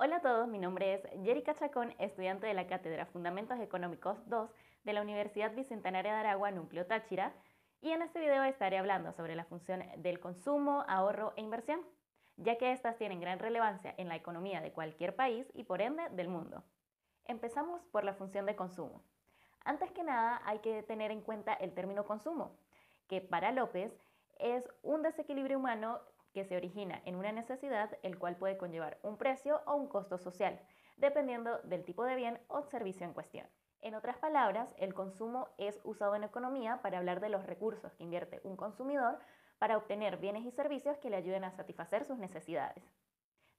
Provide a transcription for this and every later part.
Hola a todos, mi nombre es Yerica Chacón, estudiante de la Cátedra Fundamentos Económicos 2 de la Universidad Bicentenaria de Aragua, Núcleo Táchira, y en este video estaré hablando sobre la función del consumo, ahorro e inversión, ya que estas tienen gran relevancia en la economía de cualquier país y por ende del mundo. Empezamos por la función de consumo. Antes que nada hay que tener en cuenta el término consumo, que para López es un desequilibrio humano que se origina en una necesidad, el cual puede conllevar un precio o un costo social, dependiendo del tipo de bien o servicio en cuestión. En otras palabras, el consumo es usado en economía para hablar de los recursos que invierte un consumidor para obtener bienes y servicios que le ayuden a satisfacer sus necesidades.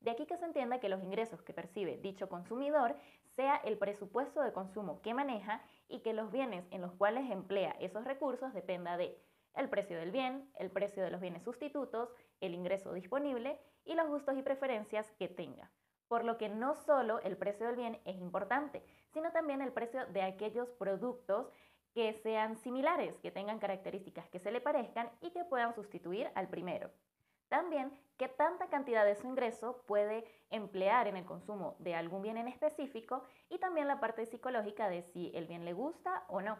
De aquí que se entienda que los ingresos que percibe dicho consumidor sea el presupuesto de consumo que maneja y que los bienes en los cuales emplea esos recursos dependa de el precio del bien, el precio de los bienes sustitutos, el ingreso disponible y los gustos y preferencias que tenga. Por lo que no solo el precio del bien es importante, sino también el precio de aquellos productos que sean similares, que tengan características que se le parezcan y que puedan sustituir al primero. También, qué tanta cantidad de su ingreso puede emplear en el consumo de algún bien en específico y también la parte psicológica de si el bien le gusta o no.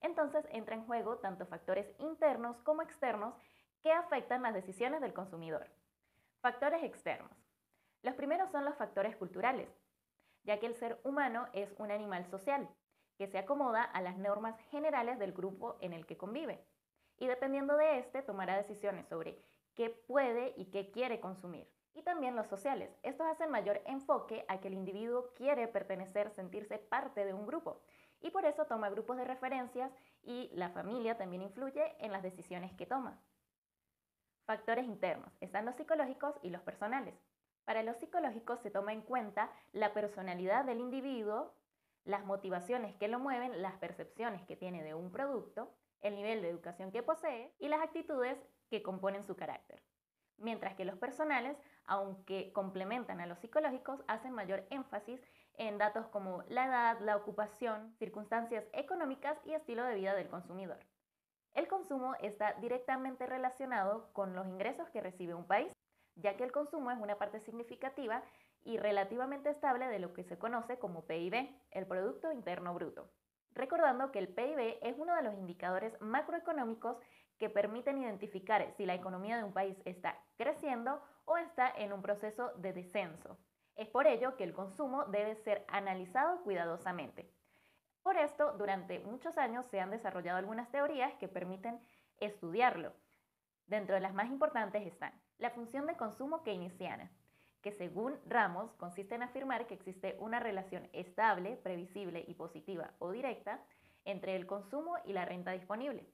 Entonces entra en juego tanto factores internos como externos que afectan las decisiones del consumidor. Factores externos. Los primeros son los factores culturales, ya que el ser humano es un animal social que se acomoda a las normas generales del grupo en el que convive y dependiendo de este tomará decisiones sobre qué puede y qué quiere consumir. Y también los sociales. Estos hacen mayor enfoque a que el individuo quiere pertenecer, sentirse parte de un grupo y por eso toma grupos de referencias y la familia también influye en las decisiones que toma. Factores internos. Están los psicológicos y los personales. Para los psicológicos se toma en cuenta la personalidad del individuo, las motivaciones que lo mueven, las percepciones que tiene de un producto, el nivel de educación que posee y las actitudes que componen su carácter. Mientras que los personales, aunque complementan a los psicológicos, hacen mayor énfasis en datos como la edad, la ocupación, circunstancias económicas y estilo de vida del consumidor. El consumo está directamente relacionado con los ingresos que recibe un país, ya que el consumo es una parte significativa y relativamente estable de lo que se conoce como PIB, el Producto Interno Bruto. Recordando que el PIB es uno de los indicadores macroeconómicos que permiten identificar si la economía de un país está creciendo o está en un proceso de descenso. Es por ello que el consumo debe ser analizado cuidadosamente. Por esto, durante muchos años se han desarrollado algunas teorías que permiten estudiarlo. Dentro de las más importantes están la función de consumo keynesiana, que según Ramos consiste en afirmar que existe una relación estable, previsible y positiva o directa entre el consumo y la renta disponible.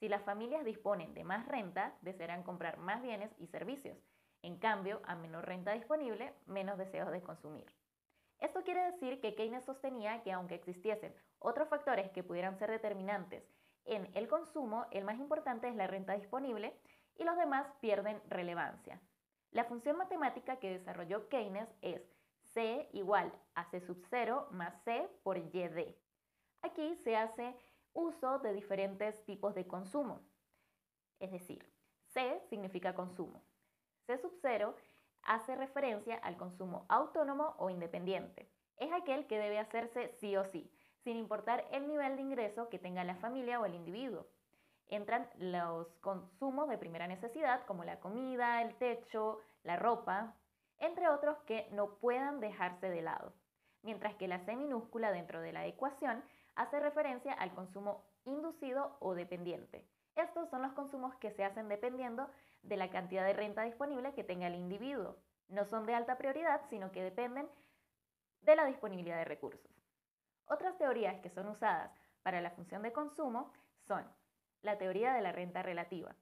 Si las familias disponen de más renta, desearán comprar más bienes y servicios. En cambio, a menor renta disponible, menos deseos de consumir. Esto quiere decir que Keynes sostenía que aunque existiesen otros factores que pudieran ser determinantes en el consumo, el más importante es la renta disponible y los demás pierden relevancia. La función matemática que desarrolló Keynes es C igual a C sub 0 más C por YD. Aquí se hace uso de diferentes tipos de consumo, es decir, C significa consumo. C sub 0 hace referencia al consumo autónomo o independiente. Es aquel que debe hacerse sí o sí, sin importar el nivel de ingreso que tenga la familia o el individuo. Entran los consumos de primera necesidad como la comida, el techo, la ropa, entre otros que no puedan dejarse de lado. Mientras que la C minúscula dentro de la ecuación hace referencia al consumo inducido o dependiente. Estos son los consumos que se hacen dependiendo de la cantidad de renta disponible que tenga el individuo. No son de alta prioridad, sino que dependen de la disponibilidad de recursos. Otras teorías que son usadas para la función de consumo son la teoría de la renta relativa.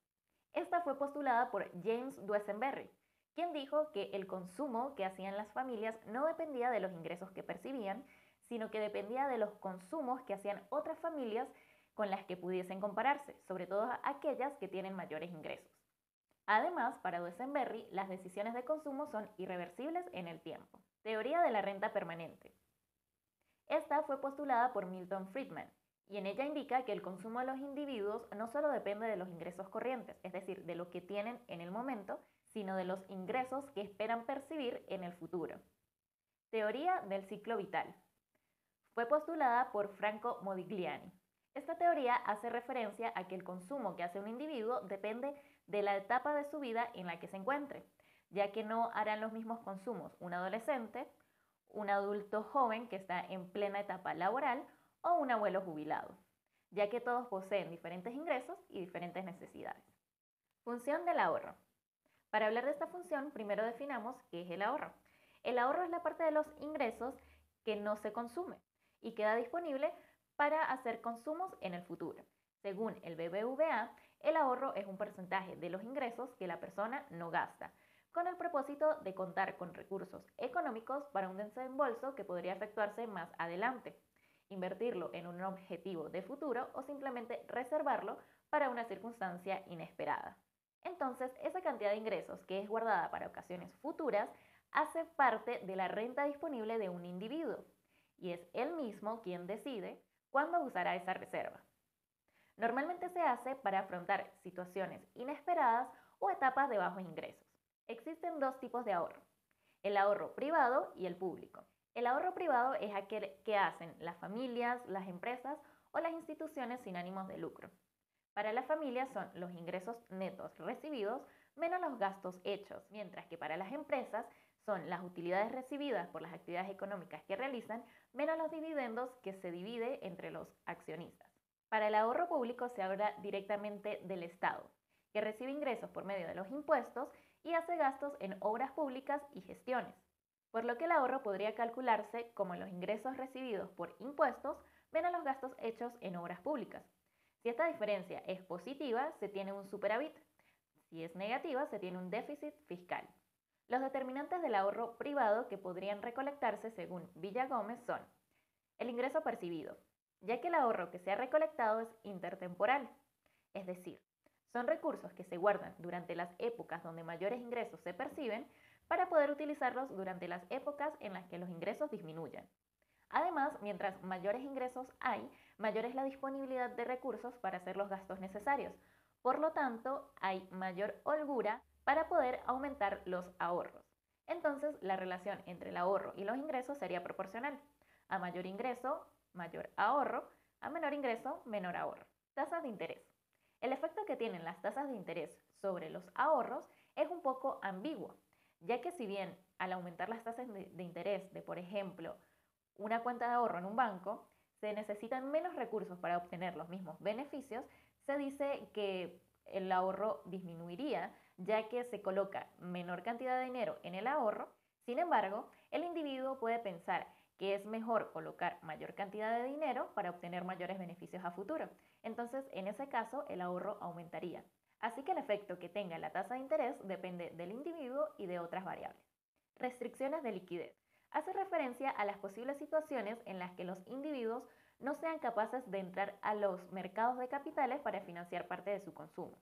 Esta fue postulada por James Duesenberry, quien dijo que el consumo que hacían las familias no dependía de los ingresos que percibían, sino que dependía de los consumos que hacían otras familias con las que pudiesen compararse, sobre todo aquellas que tienen mayores ingresos. Además, para Duesenberry, las decisiones de consumo son irreversibles en el tiempo. Teoría de la renta permanente. Esta fue postulada por Milton Friedman y en ella indica que el consumo de los individuos no solo depende de los ingresos corrientes, es decir, de lo que tienen en el momento, sino de los ingresos que esperan percibir en el futuro. Teoría del ciclo vital. Fue postulada por Franco Modigliani. Esta teoría hace referencia a que el consumo que hace un individuo depende de la etapa de su vida en la que se encuentre, ya que no harán los mismos consumos un adolescente, un adulto joven que está en plena etapa laboral o un abuelo jubilado, ya que todos poseen diferentes ingresos y diferentes necesidades. Función del ahorro. Para hablar de esta función, primero definamos qué es el ahorro. El ahorro es la parte de los ingresos que no se consume y queda disponible para hacer consumos en el futuro. Según el BBVA, el ahorro es un porcentaje de los ingresos que la persona no gasta, con el propósito de contar con recursos económicos para un desembolso que podría efectuarse más adelante, invertirlo en un objetivo de futuro o simplemente reservarlo para una circunstancia inesperada. Entonces, esa cantidad de ingresos que es guardada para ocasiones futuras hace parte de la renta disponible de un individuo y es él mismo quien decide cuándo usará esa reserva. Normalmente se hace para afrontar situaciones inesperadas o etapas de bajos ingresos. Existen dos tipos de ahorro, el ahorro privado y el público. El ahorro privado es aquel que hacen las familias, las empresas o las instituciones sin ánimos de lucro. Para las familias son los ingresos netos recibidos menos los gastos hechos, mientras que para las empresas son las utilidades recibidas por las actividades económicas que realizan menos los dividendos que se divide entre los accionistas. Para el ahorro público se habla directamente del Estado, que recibe ingresos por medio de los impuestos y hace gastos en obras públicas y gestiones, por lo que el ahorro podría calcularse como los ingresos recibidos por impuestos menos los gastos hechos en obras públicas. Si esta diferencia es positiva, se tiene un superávit. Si es negativa, se tiene un déficit fiscal. Los determinantes del ahorro privado que podrían recolectarse según Villagómez son el ingreso percibido, ya que el ahorro que se ha recolectado es intertemporal, es decir, son recursos que se guardan durante las épocas donde mayores ingresos se perciben para poder utilizarlos durante las épocas en las que los ingresos disminuyan. Además, mientras mayores ingresos hay, mayor es la disponibilidad de recursos para hacer los gastos necesarios. Por lo tanto, hay mayor holgura para poder aumentar los ahorros. Entonces, la relación entre el ahorro y los ingresos sería proporcional. A mayor ingreso, mayor ahorro; a menor ingreso, menor ahorro. Tasas de interés. El efecto que tienen las tasas de interés sobre los ahorros es un poco ambiguo, ya que si bien al aumentar las tasas de interés de, por ejemplo, una cuenta de ahorro en un banco, se necesitan menos recursos para obtener los mismos beneficios, se dice que el ahorro disminuiría, ya que se coloca menor cantidad de dinero en el ahorro. Sin embargo, el individuo puede pensar que es mejor colocar mayor cantidad de dinero para obtener mayores beneficios a futuro. Entonces, en ese caso, el ahorro aumentaría. Así que el efecto que tenga la tasa de interés depende del individuo y de otras variables. Restricciones de liquidez. Hace referencia a las posibles situaciones en las que los individuos no sean capaces de entrar a los mercados de capitales para financiar parte de su consumo.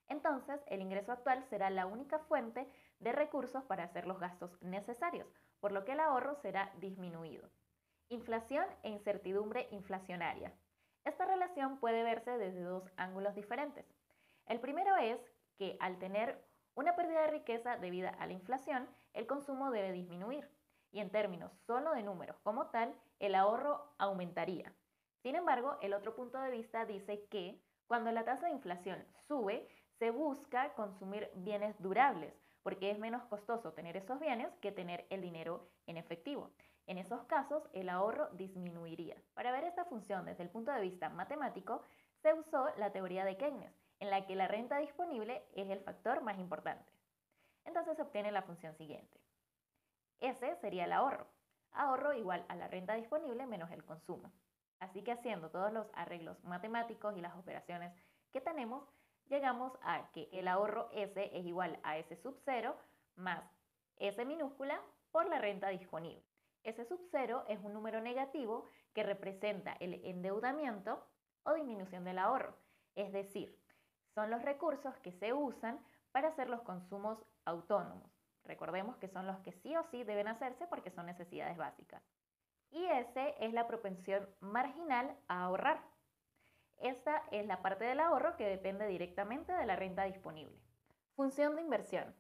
Entonces, el ingreso actual será la única fuente de recursos para hacer los gastos necesarios, por lo que el ahorro será disminuido. Inflación e incertidumbre inflacionaria. Esta relación puede verse desde dos ángulos diferentes. El primero es que al tener una pérdida de riqueza debida a la inflación, el consumo debe disminuir y en términos solo de números como tal, el ahorro aumentaría. Sin embargo, el otro punto de vista dice que cuando la tasa de inflación sube, se busca consumir bienes durables, porque es menos costoso tener esos bienes que tener el dinero en efectivo. En esos casos, el ahorro disminuiría. Para ver esta función desde el punto de vista matemático, se usó la teoría de Keynes, en la que la renta disponible es el factor más importante. Entonces se obtiene la función siguiente. Ese sería el ahorro. Ahorro igual a la renta disponible menos el consumo. Así que haciendo todos los arreglos matemáticos y las operaciones que tenemos, llegamos a que el ahorro S es igual a S sub 0 más S minúscula por la renta disponible. S sub 0 es un número negativo que representa el endeudamiento o disminución del ahorro, es decir, son los recursos que se usan para hacer los consumos autónomos. Recordemos que son los que sí o sí deben hacerse porque son necesidades básicas. Y S es la propensión marginal a ahorrar. Esta es la parte del ahorro que depende directamente de la renta disponible. Función de inversión.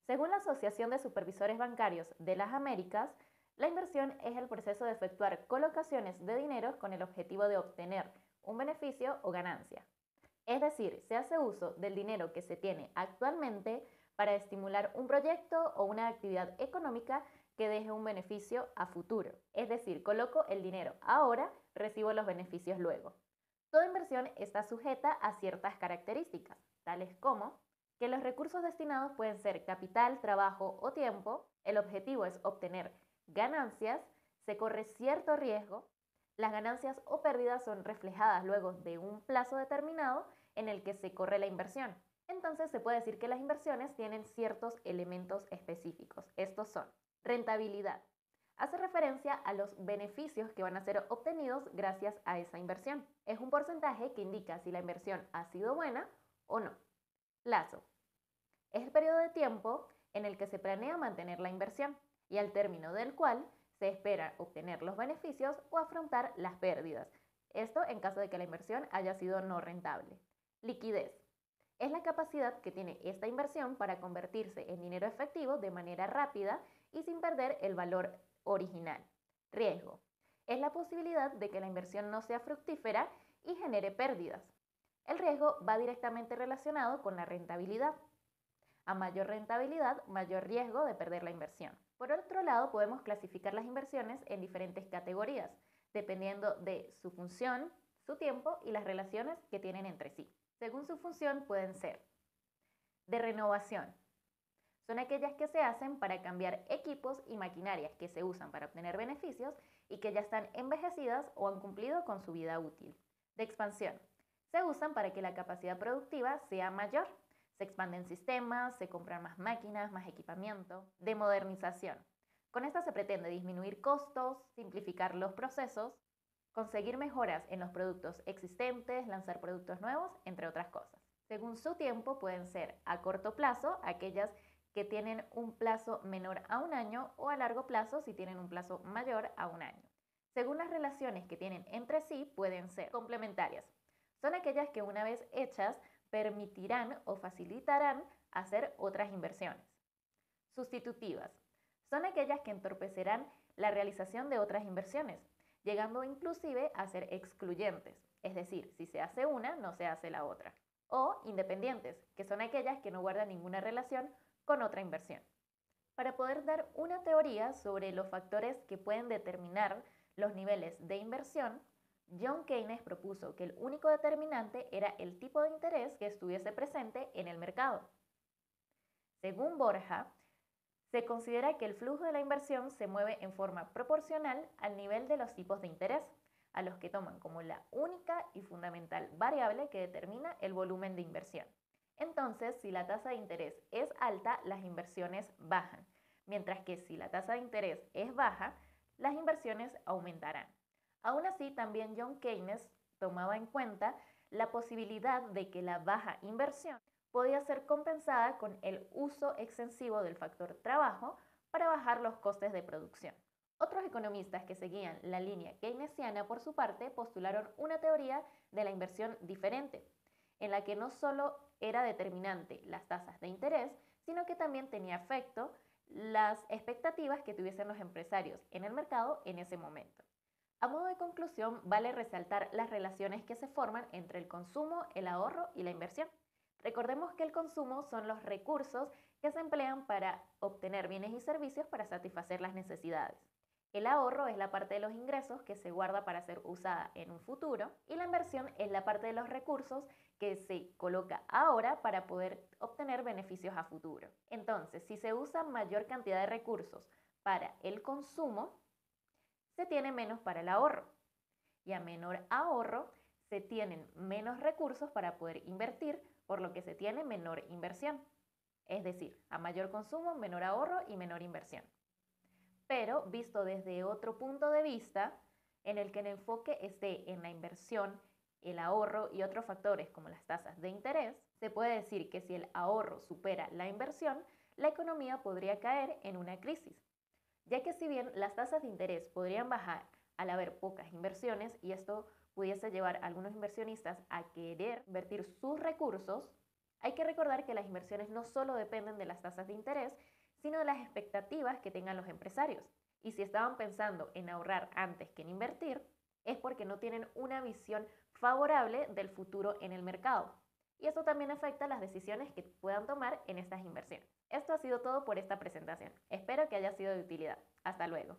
Según la Asociación de Supervisores Bancarios de las Américas, La inversión es el proceso de efectuar colocaciones de dinero con el objetivo de obtener un beneficio o ganancia. Es decir, se hace uso del dinero que se tiene actualmente para estimular un proyecto o una actividad económica que deje un beneficio a futuro. Es decir, coloco el dinero ahora, recibo los beneficios luego. Toda inversión está sujeta a ciertas características, tales como que los recursos destinados pueden ser capital, trabajo o tiempo, el objetivo es obtener ganancias, se corre cierto riesgo, las ganancias o pérdidas son reflejadas luego de un plazo determinado en el que se corre la inversión. Entonces se puede decir que las inversiones tienen ciertos elementos específicos. Estos son rentabilidad. Hace referencia a los beneficios que van a ser obtenidos gracias a esa inversión. Es un porcentaje que indica si la inversión ha sido buena o no. Plazo. Es el periodo de tiempo en el que se planea mantener la inversión y al término del cual se espera obtener los beneficios o afrontar las pérdidas. Esto en caso de que la inversión haya sido no rentable. Liquidez. Es la capacidad que tiene esta inversión para convertirse en dinero efectivo de manera rápida y sin perder el valor original. Riesgo. Es la posibilidad de que la inversión no sea fructífera y genere pérdidas. El riesgo va directamente relacionado con la rentabilidad. A mayor rentabilidad, mayor riesgo de perder la inversión. Por otro lado, podemos clasificar las inversiones en diferentes categorías, dependiendo de su función, su tiempo y las relaciones que tienen entre sí. Según su función, pueden ser de renovación. Son aquellas que se hacen para cambiar equipos y maquinarias que se usan para obtener beneficios y que ya están envejecidas o han cumplido con su vida útil. De expansión. Se usan para que la capacidad productiva sea mayor. Se expanden sistemas, se compran más máquinas, más equipamiento. De modernización. Con esta se pretende disminuir costos, simplificar los procesos, conseguir mejoras en los productos existentes, lanzar productos nuevos, entre otras cosas. Según su tiempo, pueden ser a corto plazo, aquellas que tienen un plazo menor a un año, o a largo plazo si tienen un plazo mayor a un año. Según las relaciones que tienen entre sí, pueden ser complementarias. Son aquellas que una vez hechas permitirán o facilitarán hacer otras inversiones. Sustitutivas. Son aquellas que entorpecerán la realización de otras inversiones, llegando inclusive a ser excluyentes, es decir, si se hace una, no se hace la otra. O independientes, que son aquellas que no guardan ninguna relación con otra inversión. Para poder dar una teoría sobre los factores que pueden determinar los niveles de inversión, John Keynes propuso que el único determinante era el tipo de interés que estuviese presente en el mercado. Según Borja, se considera que el flujo de la inversión se mueve en forma proporcional al nivel de los tipos de interés, a los que toman como la única y fundamental variable que determina el volumen de inversión. Entonces, si la tasa de interés es alta, las inversiones bajan, mientras que si la tasa de interés es baja, las inversiones aumentarán. Aún así, también John Keynes tomaba en cuenta la posibilidad de que la baja inversión podía ser compensada con el uso extensivo del factor trabajo para bajar los costes de producción. Otros economistas que seguían la línea keynesiana, por su parte, postularon una teoría de la inversión diferente, en la que no solo era determinante las tasas de interés, sino que también tenía efecto las expectativas que tuviesen los empresarios en el mercado en ese momento. A modo de conclusión, vale resaltar las relaciones que se forman entre el consumo, el ahorro y la inversión. Recordemos que el consumo son los recursos que se emplean para obtener bienes y servicios para satisfacer las necesidades. El ahorro es la parte de los ingresos que se guarda para ser usada en un futuro, y la inversión es la parte de los recursos que se coloca ahora para poder obtener beneficios a futuro. Entonces, si se usa mayor cantidad de recursos para el consumo, se tiene menos para el ahorro, y a menor ahorro se tienen menos recursos para poder invertir, por lo que se tiene menor inversión. Es decir, a mayor consumo, menor ahorro y menor inversión. Pero visto desde otro punto de vista, en el que el enfoque esté en la inversión, el ahorro y otros factores como las tasas de interés, se puede decir que si el ahorro supera la inversión, la economía podría caer en una crisis, ya que si bien las tasas de interés podrían bajar al haber pocas inversiones, y esto pudiese llevar a algunos inversionistas a querer invertir sus recursos, hay que recordar que las inversiones no solo dependen de las tasas de interés, sino de las expectativas que tengan los empresarios. Y si estaban pensando en ahorrar antes que en invertir, es porque no tienen una visión favorable del futuro en el mercado. Y eso también afecta las decisiones que puedan tomar en estas inversiones. Esto ha sido todo por esta presentación. Espero que haya sido de utilidad. Hasta luego.